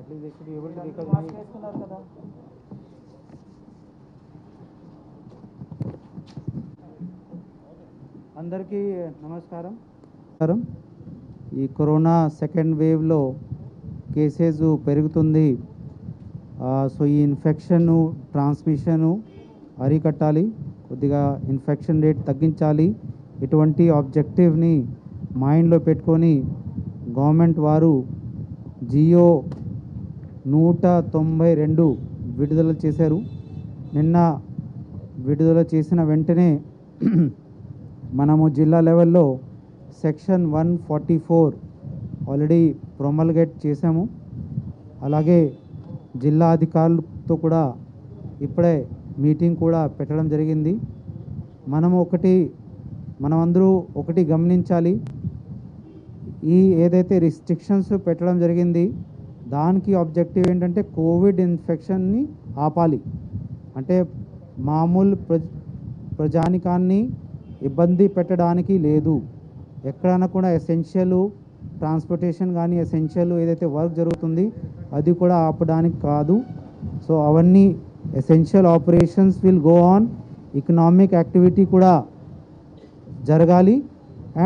least they should be able to recognize. అందరికీ నమస్కారం. ఈ కరోనా సెకండ్ వేవ్లో కేసెస్ పెరుగుతుంది. సో ఈ ఇన్ఫెక్షన్ ట్రాన్స్మిషన్ అరికట్టాలి, కొద్దిగా ఇన్ఫెక్షన్ రేట్ తగ్గించాలి. ఇటువంటి ఆబ్జెక్టివ్ని మైండ్లో పెట్టుకొని గవర్నమెంట్ వారు జియో 192 విడుదల చేశారు. నిన్న విడుదల చేసిన వెంటనే మనము జిల్లా లెవెల్లో సెక్షన్ 144 ఆల్రెడీ ప్రొమల్గేట్ చేశాము. అలాగే జిల్లా అధికారులతో కూడా ఇప్పుడే మీటింగ్ కూడా పెట్టడం జరిగింది. మనమందరూ ఒకటి గమనించాలి, ఈ ఏదైతే రిస్ట్రిక్షన్స్ పెట్టడం జరిగింది దానికి ఆబ్జెక్టివ్ ఏంటంటే కోవిడ్ ఇన్ఫెక్షన్ని ఆపాలి. అంటే మామూలు ప్రజానికాన్ని ఇబ్బంది పెట్టడానికి లేదు. ఎక్కడైనా కూడా ఎసెన్షియల్ ట్రాన్స్పోర్టేషన్ కానీ ఎసెన్షియల్ ఏదైతే వర్క్ జరుగుతుంది అది కూడా ఆపడానికి కాదు. సో అవన్నీ essential operations will go on. Economic activity కూడా జరగాలి.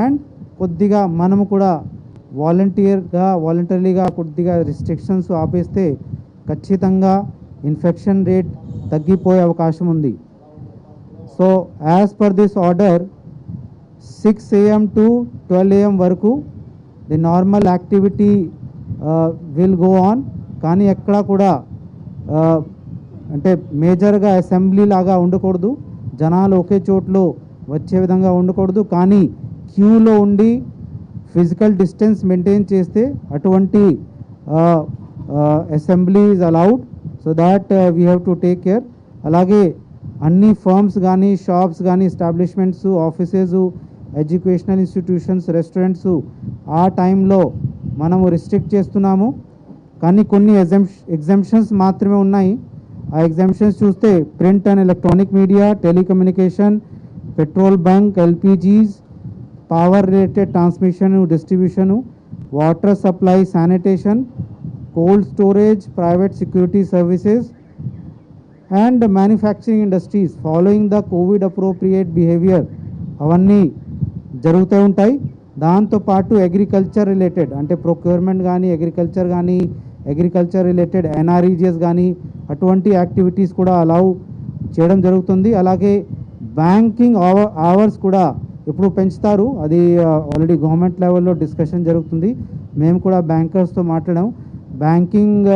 అండ్ కొద్దిగా మనము కూడా వాలంటరీగా కొద్దిగా రిస్ట్రిక్షన్స్ ఆపేస్తే ఖచ్చితంగా ఇన్ఫెక్షన్ రేట్ తగ్గిపోయే అవకాశం ఉంది. So as per this order 6 AM to 12 AM వరకు the normal activity will go on. కానీ ఎక్కడ కూడా అంటే మేజర్గా అసెంబ్లీ లాగా ఉండకూడదు, జనాలు ఒకే చోట్లో వచ్చే విధంగా ఉండకూడదు. కానీ క్యూలో ఉండి ఫిజికల్ డిస్టెన్స్ మెయింటైన్ చేస్తే అటువంటి assembly is allowed. So that we have to take care. అలాగే అన్ని ఫర్మ్స్ కానీ షాప్స్ కానీ establishments offices educational institutions restaurants ఆ టైంలో మనము రిస్ట్రిక్ట్ చేస్తున్నాము. కానీ కొన్ని ఎగ్జామ్షన్స్ మాత్రమే ఉన్నాయి. ఆ ఎగ్జామ్షన్స్ చూస్తే print and electronic media, telecommunication, petrol bunk, LPGs, power related transmission distribution, water supply, sanitation, cold storage, private security services and manufacturing industries following the Covid appropriate behaviour అవన్నీ జరుగుతూ ఉంటాయి. దాంతోపాటు అగ్రికల్చర్ రిలేటెడ్ అంటే procurement కానీ agriculture related NREGS కానీ అటువంటి activities కూడా allow చేయడం జరుగుతుంది. అలాగే బ్యాంకింగ్ అవర్స్ కూడా ఇప్పుడు పెంచుతారు. అది ఆల్రెడీ గవర్నమెంట్ లెవెల్లో డిస్కషన్ జరుగుతుంది. మేము కూడా బ్యాంకర్స్తో మాట్లాడాం. బ్యాంకింగ్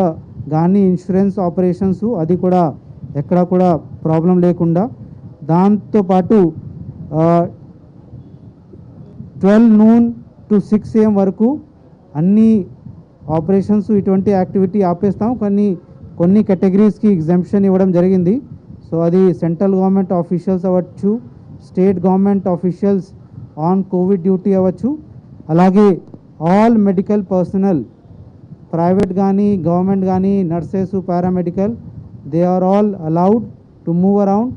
కానీ ఇన్సూరెన్స్ ఆపరేషన్స్ అది కూడా ఎక్కడ కూడా ప్రాబ్లం లేకుండా. దాంతోపాటు 12 noon to 6 AM వరకు అన్ని ఆపరేషన్స్ ఇటువంటి యాక్టివిటీ ఆపేస్తాం. కొన్ని కేటగిరీస్కి ఎగ్జామ్షన్ ఇవ్వడం జరిగింది. సో అది సెంట్రల్ గవర్నమెంట్ ఆఫీషియల్స్ అవ్వచ్చు, state government officials on COVID duty అవ్వచ్చు. అలాగే ఆల్ మెడికల్ పర్సనల్ ప్రైవేట్ కానీ గవర్నమెంట్ కానీ nurses paramedical they are all allowed to move around.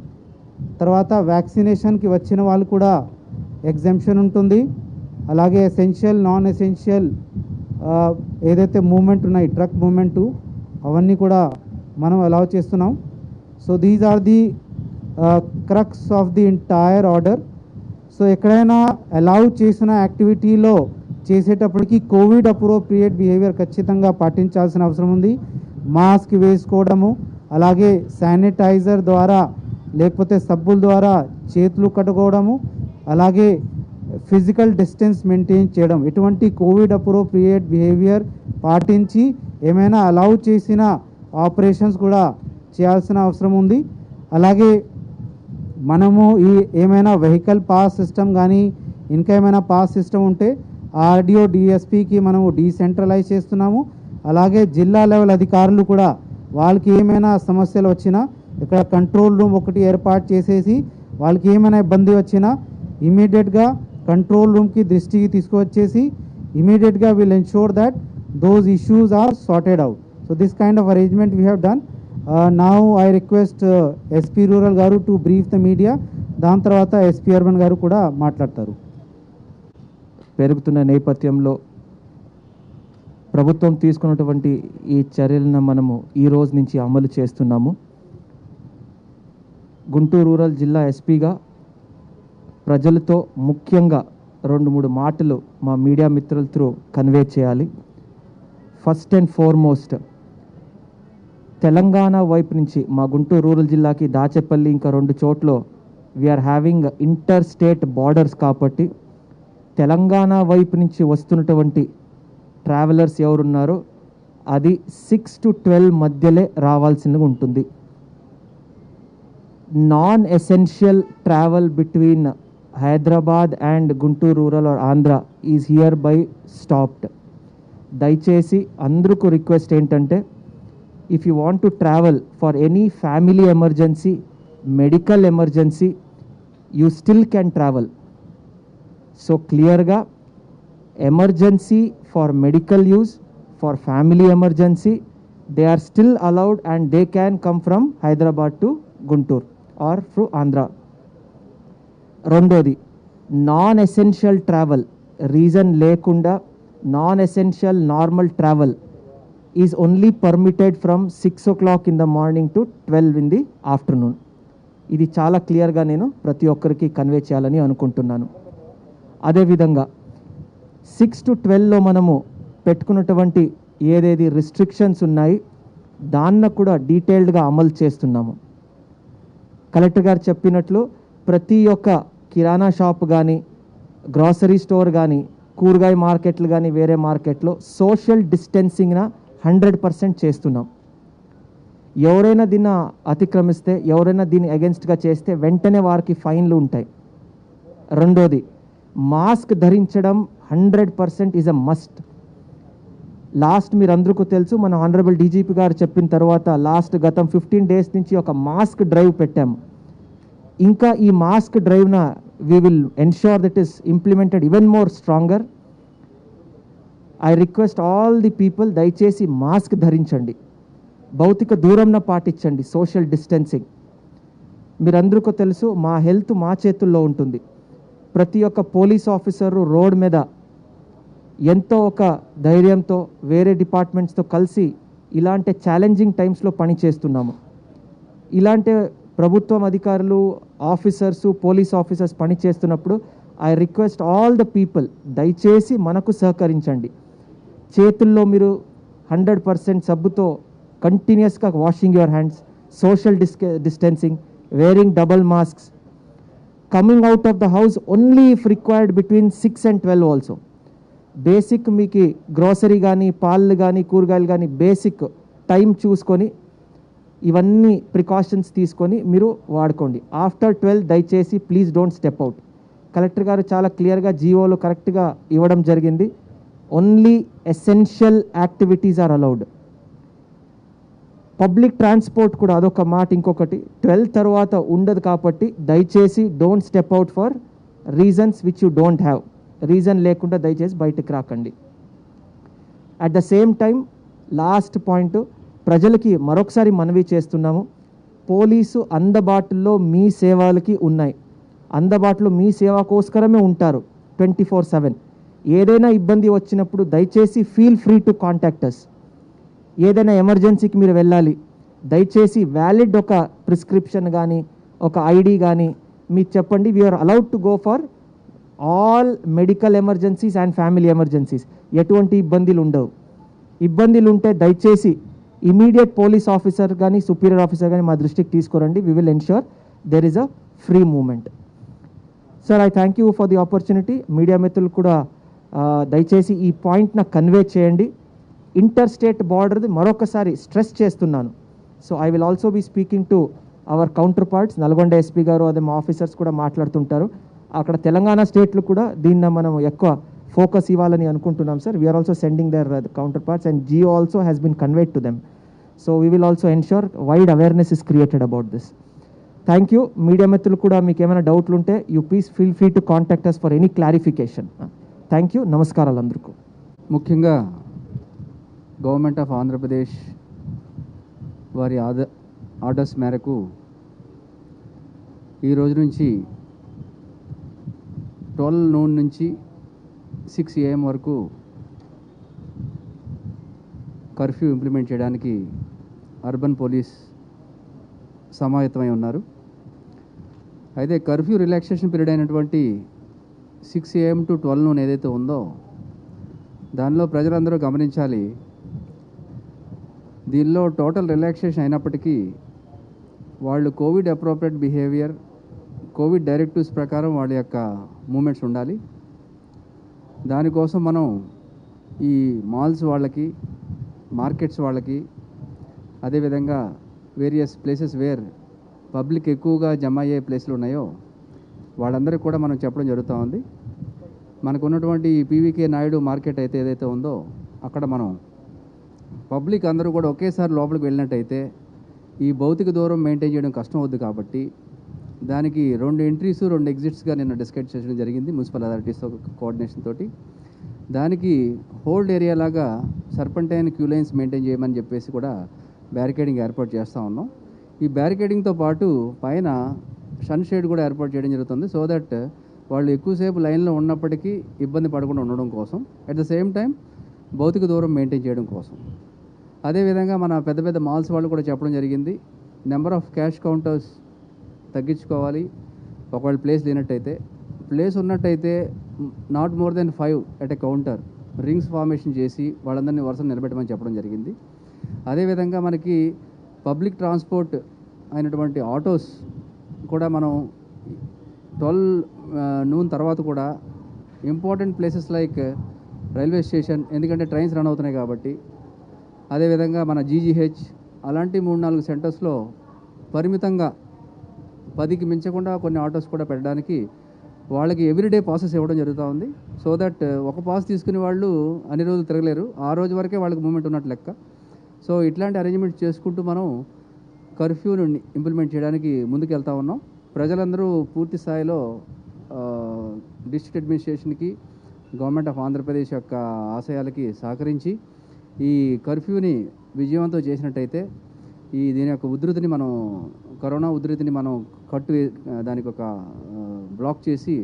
తర్వాత వ్యాక్సినేషన్కి వచ్చిన వాళ్ళు కూడా ఎగ్జామ్షన్ ఉంటుంది. అలాగే ఎసెన్షియల్ నాన్ ఎసెన్షియల్ ఏదైతే మూమెంట్ ఉన్నాయి ట్రక్ మూమెంటు అవన్నీ కూడా మనం అలౌ చేస్తున్నాం. So these are the crux of the entire order. So ఎక్కడైనా అలౌ చేసిన యాక్టివిటీలో చేసేటప్పటికి కోవిడ్ అప్రోప్రియేట్ బిహేవియర్ ఖచ్చితంగా పాటించాల్సిన అవసరం ఉంది. మాస్క్ వేసుకోవడము, అలాగే శానిటైజర్ ద్వారా లేకపోతే సబ్బుల ద్వారా చేతులు కట్టుకోవడము, అలాగే ఫిజికల్ డిస్టెన్స్ మెయింటైన్ చేయడం, ఇటువంటి కోవిడ్ అప్రోప్రియేట్ బిహేవియర్ పాటించి ఏమైనా అలౌ చేసిన ఆపరేషన్స్ కూడా చేయాల్సిన అవసరం ఉంది. అలాగే మనము ఈ ఏమైనా వెహికల్ పాస్ సిస్టమ్ కానీ ఇంకా ఏమైనా పాస్ సిస్టమ్ ఉంటే ఆర్డిఓ డిఎస్పికి మనము డీసెంట్రలైజ్ చేస్తున్నాము. అలాగే జిల్లా లెవెల్ అధికారులు కూడా వాళ్ళకి ఏమైనా సమస్యలు వచ్చినా ఇక్కడ కంట్రోల్ రూమ్ ఒకటి ఏర్పాటు చేసేసి వాళ్ళకి ఏమైనా ఇబ్బంది వచ్చినా ఇమీడియట్గా కంట్రోల్ రూమ్కి దృష్టికి తీసుకువచ్చేసి ఇమీడియట్గా will ensure that those issues are sorted out. So this kind of arrangement we have done. Now I request SP Rural garu to brief the media. దాని తర్వాత SP Urban గారు కూడా మాట్లాడతారు. పెరుగుతున్న నేపథ్యంలో ప్రభుత్వం తీసుకున్నటువంటి ఈ చర్యలను మనము ఈ రోజు నుంచి అమలు చేస్తున్నాము. గుంటూరు రూరల్ జిల్లా ఎస్పీగా ప్రజలతో ముఖ్యంగా 2-3 మాటలు మా మీడియా మిత్రుల త్రూ కన్వే చేయాలి. ఫస్ట్ అండ్ ఫార్మోస్ట్, తెలంగాణ వైపు నుంచి మా గుంటూరు రూరల్ జిల్లాకి దాచేపల్లి ఇంకా 2 చోట్ల we are having interstate borders కాబట్టి తెలంగాణ వైపు నుంచి వస్తున్నటువంటి ట్రావెలర్స్ ఎవరున్నారో అది 6 to 12 మధ్యలే రావాల్సిందిగా ఉంటుంది. Non essential travel between Hyderabad and Guntur rural or Andhra is hereby stopped. దయచేసి అందరికీ రిక్వెస్ట్ ఏంటంటే, if you want to travel for any family emergency, medical emergency, you still can travel. So క్లియర్గా emergency for medical use, for family emergency, they are still allowed and they can come from Hyderabad to Guntur or through Andhra. రెండోది, non essential travel reason లేకుండా non essential normal travel is only permitted from 6 o'clock in the morning to 12 in the afternoon. ఇది చాలా క్లియర్గా నేను ప్రతి ఒక్కరికి convey చేయాలని అనుకుంటున్నాను. అదేవిధంగా 6 to 12లో మనము పెట్టుకున్నటువంటి ఏదేది రిస్ట్రిక్షన్స్ ఉన్నాయి దాన్ని కూడా డీటెయిల్డ్గా అమలు చేస్తున్నాము. కలెక్టర్ గారు చెప్పినట్లు ప్రతి ఒక్క కిరాణా షాప్ కానీ, గ్రాసరీ స్టోర్ కానీ, కూరగాయ మార్కెట్లు కానీ, వేరే మార్కెట్లో సోషల్ డిస్టెన్సింగ్న 100% చేస్తున్నాం. ఎవరైనా దీన్ని అతిక్రమిస్తే, ఎవరైనా దీన్ని అగెన్స్ట్గా చేస్తే వెంటనే వారికి ఫైన్లు ఉంటాయి. రెండోది, మాస్క్ ధరించడం 100% ఈజ్ అ మస్ట్. లాస్ట్ మీరు అందరికీ తెలుసు, మన ఆనరబుల్ డీజీపీ గారు చెప్పిన తర్వాత గతం 15 days నుంచి ఒక మాస్క్ డ్రైవ్ పెట్టాము. ఇంకా ఈ మాస్క్ డ్రైవ్న we will ensure that is implemented even more stronger. I request all the people, దయచేసి మాస్క్ ధరించండి, భౌతిక దూరంన పాటించండి, సోషల్ డిస్టెన్సింగ్. మీరందరికీ తెలుసు, మా హెల్త్ మా చేతుల్లో ఉంటుంది. ప్రతి ఒక్క పోలీస్ ఆఫీసరు రోడ్ మీద ఎంతో ఒక ధైర్యంతో వేరే డిపార్ట్మెంట్స్తో కలిసి ఇలాంటి ఛాలెంజింగ్ టైమ్స్లో పని చేస్తున్నాము. ఇలాంటి ప్రభుత్వం అధికారులు, ఆఫీసర్స్, పోలీస్ ఆఫీసర్స్ పని చేస్తున్నప్పుడు I request all the people, దయచేసి మనకు సహకరించండి. చేతుల్లో మీరు 100% సబ్బుతో కంటిన్యూస్గా washing your hands, social distancing, wearing double masks, coming out of the house only if required between 6 and 12 also. Basic మీకు గ్రోసరీ కానీ, పాలు కానీ, కూరగాయలు కానీ బేసిక్ టైం చూసుకొని ఇవన్నీ ప్రికాషన్స్ తీసుకొని మీరు వాడుకోండి. ఆఫ్టర్ 12 దయచేసి please don't step out. Collector గారు చాలా క్లియర్గా జీవోలు కరెక్ట్గా ఇవ్వడం జరిగింది. Only essential activities are allowed. Public transport కూడా అదొక మాట. ఇంకొకటి, 12 తర్వాత ఉండదు కాబట్టి దయచేసి don't step out for reasons which you don't have. Reason లేకుండా దయచేసి బయటకు రాకండి. At the same time last point, ప్రజలకి మరొకసారి మనవి చేస్తున్నాము, పోలీసు అందుబాటులో మీ సేవలకి ఉన్నాయి, అందుబాటులో మీ సేవ కోసమే ఉంటారు 24/7. ఏదైనా ఇబ్బంది వచ్చినప్పుడు దయచేసి feel free to contact us. ఏదైనా ఎమర్జెన్సీకి మీరు వెళ్ళాలి, దయచేసి వ్యాలిడ్ ఒక ప్రిస్క్రిప్షన్ కానీ, ఒక ఐడి కానీ మీకు చెప్పండి. We are allowed to go for all medical emergencies and family emergencies. ఎటువంటి ఇబ్బందులు ఉండవు. ఇబ్బందులు ఉంటే దయచేసి ఇమీడియట్ పోలీస్ ఆఫీసర్ కానీ, సుపీరియర్ ఆఫీసర్ కానీ మా దృష్టికి తీసుకురండి. We will ensure there is a free movement. Sir, I thank you for the opportunity. Media మిత్రులు కూడా దయచేసి ఈ పాయింట్ నాకు కన్వే చేయండి. ఇంటర్ స్టేట్ బార్డర్ది మరొకసారి స్ట్రెస్ చేస్తున్నాను. So I will also be speaking to our counterparts. Nalgonda SP గారు, అదే మా ఆఫీసర్స్ కూడా మాట్లాడుతుంటారు. అక్కడ తెలంగాణ స్టేట్లు కూడా దీన్ని మనం ఎక్కువ ఫోకస్ ఇవ్వాలని అనుకుంటున్నాం sir. We are also sending their counterparts and GO also has been conveyed to them. So we will also ensure wide awareness is created about this. Thank you. Media మిత్రులు కూడా మీకు ఏమైనా డౌట్లు ఉంటే you please feel free to contact us for any clarification. Thank you. నమస్కారాలు అందరికీ. ముఖ్యంగా government of Andhra Pradesh వారి ఆర్డర్స్ మేరకు ఈ రోజు నుంచి 12 noon నుంచి 6 AM వరకు కర్ఫ్యూ ఇంప్లిమెంట్ చేయడానికి అర్బన్ పోలీస్ సమాయత్తమై ఉన్నారు. అయితే కర్ఫ్యూ రిలాక్సేషన్ పీరియడ్ అయినటువంటి 6 AM to 12 noon ఏదైతే ఉందో దానిలో ప్రజలందరూ గమనించాలి. దీనిలో టోటల్ రిలాక్సేషన్ అయినప్పటికీ వాళ్ళు Covid appropriate behaviour, Covid directives ప్రకారం వాళ్ళ యొక్క మూమెంట్స్ ఉండాలి. దానికోసం మనం ఈ మాల్స్ వాళ్ళకి, మార్కెట్స్ వాళ్ళకి, అదేవిధంగా వేరియస్ ప్లేసెస్ వేర్ పబ్లిక్ ఎక్కువగా జమ అయ్యే ప్లేస్లు ఉన్నాయో వాళ్ళందరికీ కూడా మనం చెప్పడం జరుగుతూ ఉంది. మనకు ఉన్నటువంటి పీవీకే నాయుడు మార్కెట్ అయితే ఏదైతే ఉందో అక్కడ మనం పబ్లిక్ అందరూ కూడా ఒకేసారి లోపలికి వెళ్ళినట్టయితే ఈ భౌతిక దూరం మెయింటైన్ చేయడం కష్టం అవుద్ది. కాబట్టి దానికి 2 ఎంట్రీస్ 2 ఎగ్జిట్స్గా నిన్న డిస్కస్ చేయడం జరిగింది మున్సిపల్ అథారిటీస్తో కోఆర్డినేషన్ తోటి. దానికి హోల్డ్ ఏరియా లాగా సర్పంటైన్ క్యూ లైన్స్ మెయింటైన్ చేయమని చెప్పేసి కూడా బ్యారికేడింగ్ ఏర్పాటు చేస్తూ ఉన్నాం. ఈ బ్యారికేడింగ్తో పాటు పైన సన్షేడ్ కూడా ఏర్పాటు చేయడం జరుగుతుంది. సో దట్ వాళ్ళు ఎక్కువసేపు లైన్లో ఉన్నప్పటికీ ఇబ్బంది పడకుండా ఉండడం కోసం, అట్ ద సేమ్ టైం భౌతిక దూరం మెయింటైన్ చేయడం కోసం. అదేవిధంగా మన పెద్ద పెద్ద మాల్స్ వాళ్ళు కూడా చెప్పడం జరిగింది, నెంబర్ ఆఫ్ క్యాష్ కౌంటర్స్ తగ్గించుకోవాలి. ఒకవేళ ప్లేస్ లేనట్టయితే, ప్లేస్ ఉన్నట్టయితే not more than 5 at a counter rings formation చేసి వాళ్ళందరినీ వరుసను నిలబెట్టమని చెప్పడం జరిగింది. అదేవిధంగా మనకి పబ్లిక్ ట్రాన్స్పోర్ట్ అయినటువంటి ఆటోస్ కూడా మనం 12 noon తర్వాత కూడా important places like railway station, ఎందుకంటే ట్రైన్స్ రన్ అవుతున్నాయి కాబట్టి, అదేవిధంగా మన జీజీహెచ్ అలాంటి 3-4 సెంటర్స్లో పరిమితంగా 10కి మించకుండా కొన్ని ఆటోస్ కూడా పెట్టడానికి వాళ్ళకి ఎవ్రీడే పాసెస్ ఇవ్వడం జరుగుతూ ఉంది. సో దట్ ఒక పాస్ తీసుకునే వాళ్ళు అన్ని రోజులు తిరగలేరు, ఆ రోజు వరకే వాళ్ళకి మూమెంట్ ఉన్నట్టు లెక్క. సో ఇట్లాంటి అరేంజ్మెంట్స్ చేసుకుంటూ మనం కర్ఫ్యూను ఇంప్లిమెంట్ చేయడానికి ముందుకు వెళ్తూ ఉన్నాం. ప్రజలందరూ పూర్తి స్థాయిలో డిస్ట్రిక్ట్ అడ్మినిస్ట్రేషన్కి, గవర్నమెంట్ ఆఫ్ ఆంధ్రప్రదేశ్ యొక్క ఆశయాలకి సహకరించి ఈ కర్ఫ్యూని విజయవంతం చేసినట్టయితే దీని యొక్క ఉధృతిని మనం, కరోనా ఉధృతిని మనం దానికి ఒక బ్లాక్ చేసి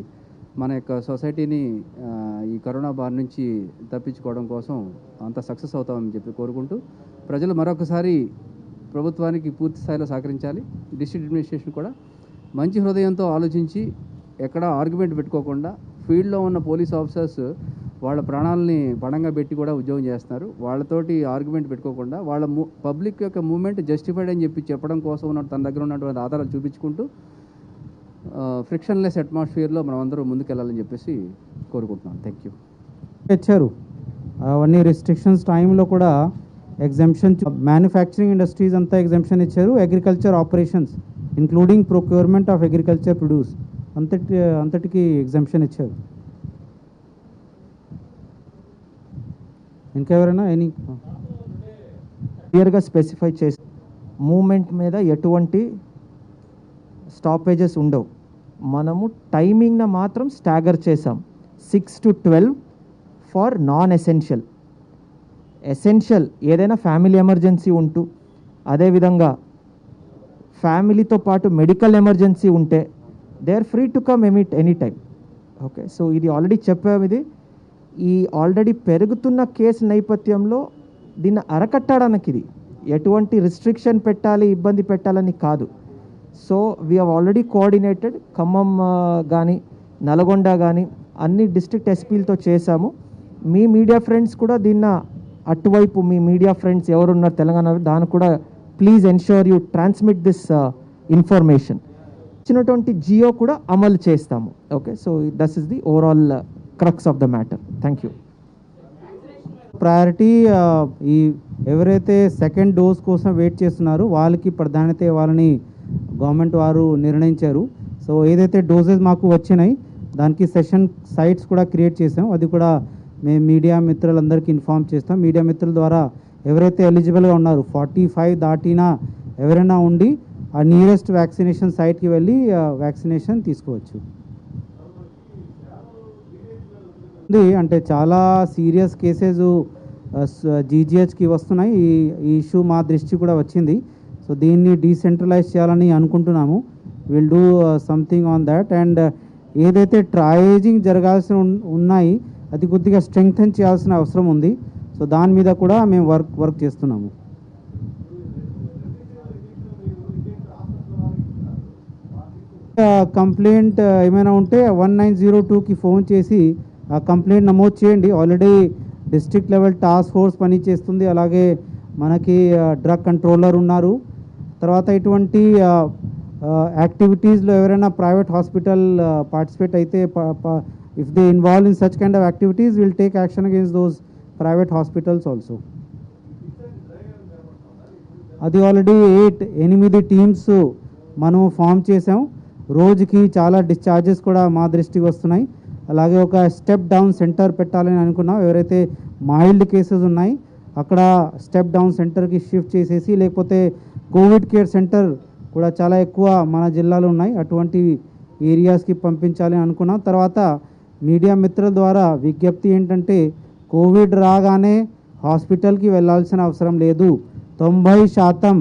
మన యొక్క సొసైటీని ఈ కరోనా బారి నుంచి తప్పించుకోవడం కోసం అంత సక్సెస్ అవుతామని చెప్పి కోరుకుంటూ, ప్రజలు మరొకసారి ప్రభుత్వానికి పూర్తి స్థాయిలో సహకరించాలి. డిస్ట్రిక్ట్ అడ్మినిస్ట్రేషన్ కూడా మంచి హృదయంతో ఆలోచించి ఎక్కడా ఆర్గ్యుమెంట్ పెట్టుకోకుండా, ఫీల్డ్లో ఉన్న పోలీస్ ఆఫీసర్స్ వాళ్ళ ప్రాణాలని పణంగా పెట్టి కూడా ఉద్యోగం చేస్తున్నారు, వాళ్ళతోటి ఆర్గ్యుమెంట్ పెట్టుకోకుండా వాళ్ళ పబ్లిక్ యొక్క మూవ్మెంట్ జస్టిఫైడ్ అని చెప్పడం కోసం తన దగ్గర ఉన్నటువంటి ఆధారాలు చూపించుకుంటూ ఫ్రిక్షన్లెస్ అట్మాస్ఫియర్లో మనం అందరూ ముందుకెళ్ళాలని చెప్పేసి కోరుకుంటున్నాను. Thank you. ఇచ్చారు అవన్నీ రిస్ట్రిక్షన్స్ టైంలో కూడా ఎగ్జామ్షన్, మ్యానుఫ్యాక్చరింగ్ ఇండస్ట్రీస్ అంతా ఎగ్జామ్షన్ ఇచ్చారు. Agriculture operations including procurement of agriculture produce అంతటికి ఎగ్జామ్షన్ ఇచ్చారు. ఇంకెవరైనా ఎనీ క్లియర్గా స్పెసిఫై చేసి మూమెంట్ మీద ఎటువంటి స్టాపేజెస్ ఉండవు. మనము టైమింగ్న మాత్రం స్టాగర్ చేసాం. 6 to 12 for non essential. Essential ఏదైనా ఫ్యామిలీ ఎమర్జెన్సీ ఉంటూ, అదేవిధంగా ఫ్యామిలీతో పాటు మెడికల్ ఎమర్జెన్సీ ఉంటే they are free to come any time. Okay, so ఇది ఆల్రెడీ చెప్పాము. ఇది ఈ ఆల్రెడీ పెరుగుతున్న కేసు నేపథ్యంలో దీన్ని అరకట్టడానికి ఇది ఎటువంటి రిస్ట్రిక్షన్ పెట్టాలి, ఇబ్బంది పెట్టాలని కాదు. So we have already coordinated, Khammam కానీ నల్గొండ కానీ అన్ని డిస్ట్రిక్ట్ ఎస్పీలతో చేశాము. మీ మీడియా ఫ్రెండ్స్ కూడా దీన్ని అటువైపు, మీ మీడియా ఫ్రెండ్స్ ఎవరున్నారు తెలంగాణ, దాన్ని కూడా please ensure you transmit this information. ఇచ్చినటువంటి జియో కూడా అమలు చేస్తాము. Okay, so thus is the overall crux of the matter. Thank you. Priority ఈ ఎవరైతే సెకండ్ డోస్ కోసం వెయిట్ చేస్తున్నారో వాళ్ళకి ప్రాధాన్యత ఇవ్వాలని గవర్నమెంట్ వారు నిర్ణయించారు. సో ఏదైతే డోసెస్ మాకు వచ్చినాయి దానికి సెషన్ సైట్స్ కూడా క్రియేట్ చేసాం. అది కూడా మేము మీడియా మిత్రులందరికీ ఇన్ఫామ్ చేస్తాం. మీడియా మిత్రుల ద్వారా ఎవరైతే ఎలిజిబుల్గా ఉన్నారు 45 దాటినా ఎవరైనా ఉండి ఆ నియరెస్ట్ వ్యాక్సినేషన్ సైట్కి వెళ్ళి వ్యాక్సినేషన్ తీసుకోవచ్చు. అంటే చాలా సీరియస్ కేసెస్ జీజీహెచ్కి వస్తున్నాయి. ఈ ఇష్యూ మా దృష్టి కూడా వచ్చింది. సో దీన్ని డీసెంట్రలైజ్ చేయాలని అనుకుంటున్నాము. Will do something on that. And ఏదైతే ట్రయేజింగ్ జరగాల్సి ఉన్నాయి అది కొద్దిగా స్ట్రెంగ్థెన్ చేయాల్సిన అవసరం ఉంది. సో దాని మీద కూడా మేము వర్క్ చేస్తున్నాము. కంప్లైంట్ ఏమైనా ఉంటే 1902కి ఫోన్ చేసి ఆ కంప్లైంట్ నమోదు చేయండి. Already district level task force పని చేస్తుంది, అలాగే మనకి డ్రగ్ కంట్రోలర్ ఉన్నారు. తర్వాత ఇటువంటి యాక్టివిటీస్లో ఎవరైనా ప్రైవేట్ హాస్పిటల్ పార్టిసిపేట్ అయితే if they involve in such kind of activities will take action against those private hospitals also. అది ఆల్రెడీ 8 టీమ్స్ మనం ఫామ్ చేసాం. రోజుకి చాలా డిశ్చార్జెస్ కూడా మా దృష్టికి వస్తున్నాయి. అలాగే ఒక స్టెప్ డౌన్ సెంటర్ పెట్టాలని అనుకున్నాం. ఎవరైతే మైల్డ్ కేసెస్ ఉన్నాయి అక్కడ స్టెప్ డౌన్ సెంటర్కి షిఫ్ట్ చేసేసి, లేకపోతే కోవిడ్ కేర్ సెంటర్ కూడా చాలా ఎక్కువ మన జిల్లాలో ఉన్నాయి, అటువంటి ఏరియాస్కి పంపించాలని అనుకున్నాం. తర్వాత మీడియా మిత్రుల ద్వారా విజ్ఞప్తి ఏంటంటే, కోవిడ్ రాగానే హాస్పిటల్కి వెళ్ళాల్సిన అవసరం లేదు. 90%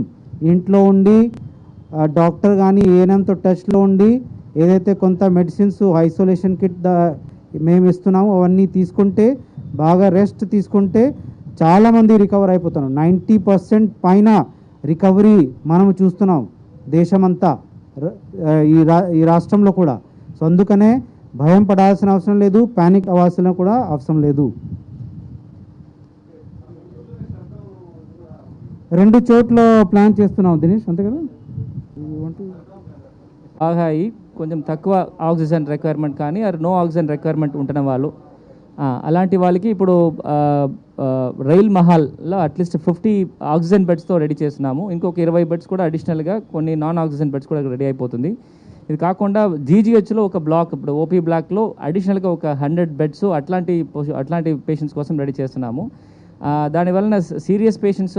ఇంట్లో ఉండి డాక్టర్ కానీ ఏఎన్ఎంతో టచ్లో ఉండి ఏదైతే కొంత మెడిసిన్స్ ఐసోలేషన్ కిట్ మేము ఇస్తున్నాము అవన్నీ తీసుకుంటే, బాగా రెస్ట్ తీసుకుంటే చాలామంది రికవర్ అయిపోతున్నాం. 90% పైన రికవరీ మనం చూస్తున్నాం దేశమంతా, ఈ రాష్ట్రంలో కూడా. సో అందుకనే భయం పడాల్సిన అవసరం లేదు, ప్యానిక్ అవ్వాల్సిన కూడా అవసరం లేదు. 2 చోట్ల ప్లాన్ చేస్తున్నాం దినేష్, అంతే కదా. బాగా అయ్యి కొంచెం తక్కువ ఆక్సిజన్ రిక్వైర్మెంట్ కానీ నో ఆక్సిజన్ రిక్వైర్మెంట్ ఉంటున్న వాళ్ళు, అలాంటి వాళ్ళకి ఇప్పుడు రైల్ మహల్లో అట్లీస్ట్ 50 ఆక్సిజన్ బెడ్స్తో రెడీ చేస్తున్నాము. ఇంకొక 20 బెడ్స్ కూడా అడిషనల్గా కొన్ని నాన్ ఆక్సిజన్ బెడ్స్ కూడా రెడీ అయిపోతుంది. ఇది కాకుండా జీజీహెచ్లో ఒక బ్లాక్, ఇప్పుడు ఓపీ బ్లాక్లో అడిషనల్గా ఒక 100 బెడ్స్ అట్లాంటి పేషెంట్స్ కోసం రెడీ చేస్తున్నాము. దానివలన సీరియస్ పేషెంట్స్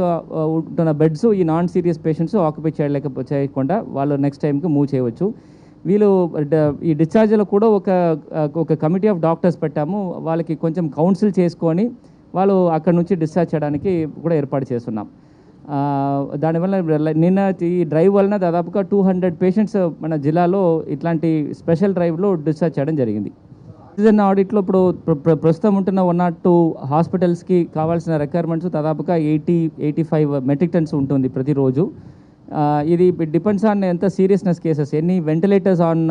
ఉంటున్న బెడ్స్ ఈ నాన్ సీరియస్ పేషెంట్స్ ఆక్యుపై చేయకుండా వాళ్ళు నెక్స్ట్ టైంకి మూవ్ చేయవచ్చు. వీళ్ళు ఈ డిశ్చార్జ్లో కూడా ఒక కమిటీ ఆఫ్ డాక్టర్స్ పెట్టాము. వాళ్ళకి కొంచెం కౌన్సిల్ చేసుకొని వాళ్ళు అక్కడ నుంచి డిశ్చార్జ్ చేయడానికి కూడా ఏర్పాటు చేస్తున్నాం. దానివల్ల నిన్న ఈ డ్రైవ్ వలన దాదాపుగా 200 పేషెంట్స్ మన జిల్లాలో ఇట్లాంటి స్పెషల్ డ్రైవ్లో డిశ్చార్జ్ చేయడం జరిగింది. ఆక్సిజన్ ఆడిట్లో ఇప్పుడు ప్రస్తుతం ఉంటున్న 102 హాస్పిటల్స్కి కావాల్సిన రిక్వైర్మెంట్స్ దాదాపుగా 80-85 మెట్రిక్ టన్స్ ఉంటుంది ప్రతిరోజు. ఇది డిపెండ్స్ ఆన్ ఎంత సీరియస్నెస్ కేసెస్, ఎన్ని ventilators on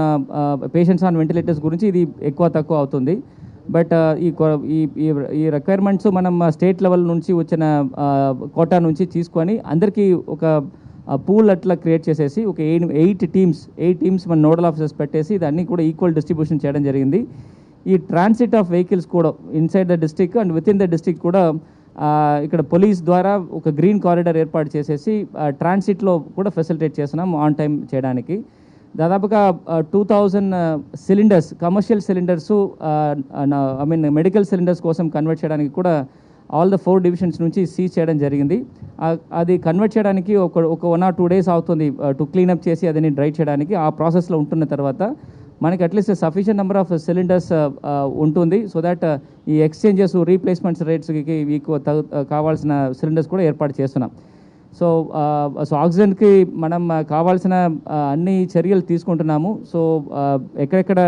patients on ventilators గురించి ఇది ఎక్కువ తక్కువ అవుతుంది. బట్ ఈ రిక్వైర్మెంట్స్ మనం స్టేట్ లెవెల్ నుంచి వచ్చిన కోటా నుంచి తీసుకొని అందరికీ ఒక పూల్ అట్లా క్రియేట్ చేసేసి ఒక 8 టీమ్స్ మన నోడల్ ఆఫీసర్స్ పెట్టేసి దాన్ని కూడా ఈక్వల్ డిస్ట్రిబ్యూషన్ చేయడం జరిగింది. ఈ ట్రాన్సిట్ ఆఫ్ వెహికల్స్ కూడా inside the district and with in the district కూడా ఇక్కడ పోలీస్ ద్వారా ఒక గ్రీన్ కారిడార్ ఏర్పాటు చేసేసి ట్రాన్సిట్లో కూడా ఫెసిలిటేట్ చేస్తున్నాం ఆన్ టైం చేయడానికి. దాదాపుగా 2000 cylinders, commercial cylinders, medical cylinders కోసం కన్వర్ట్ చేయడానికి కూడా ఆల్ ద 4 డివిజన్స్ నుంచి సీజ్ చేయడం జరిగింది. అది కన్వర్ట్ చేయడానికి ఒక 1 or 2 days అవుతుంది టు క్లీనప్ చేసి అదని డ్రై చేయడానికి. ఆ ప్రాసెస్లో ఉంటున్న తర్వాత మనకి at least sufficient number of cylinders ఉంటుంది. సో దట్ ఈ ఎక్స్చేంజెస్, రీప్లేస్మెంట్స్ రేట్స్కి కావాల్సిన సిలిండర్స్ కూడా ఏర్పాటు చేస్తున్నాం. సో ఆక్సిజన్కి మనం కావాల్సిన అన్ని చర్యలు తీసుకుంటున్నాము. సో ఎక్కడెక్కడ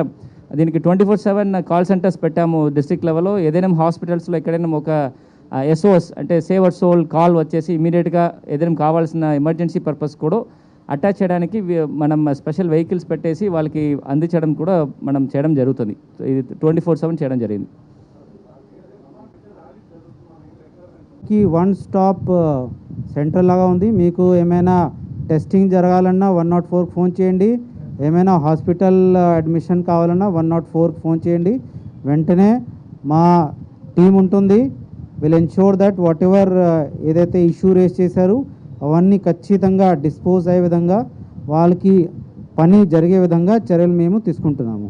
దీనికి 24/7 కాల్ సెంటర్స్ పెట్టాము డిస్ట్రిక్ట్ లెవెల్లో. ఏదైనా హాస్పిటల్స్లో ఎక్కడైనా ఒక SOS అంటే సేవ్ అవర్ సోల్ కాల్ వచ్చేసి ఇమీడియట్గా ఏదైనా కావాల్సిన ఎమర్జెన్సీ పర్పస్ కూడా అటాచ్ చేయడానికి మనం స్పెషల్ వెహికల్స్ పెట్టేసి వాళ్ళకి అందించడం కూడా మనం చేయడం జరుగుతుంది. ఇది 24/7 చేయడం జరిగింది. వన్ స్టాప్ సెంటర్ లాగా ఉంది. మీకు ఏమైనా టెస్టింగ్ జరగాలన్నా 104 ఫోన్ చేయండి. ఏమైనా హాస్పిటల్ అడ్మిషన్ కావాలన్నా 104 ఫోన్ చేయండి. వెంటనే మా టీం ఉంటుంది. Will ensure that what ever ఏదైతే ఇష్యూ రేస్ చేశారో అవన్నీ ఖచ్చితంగా డిస్పోజ్ అయ్యే విధంగా, వాళ్ళకి పని జరిగే విధంగా చర్యలు మేము తీసుకుంటున్నాము.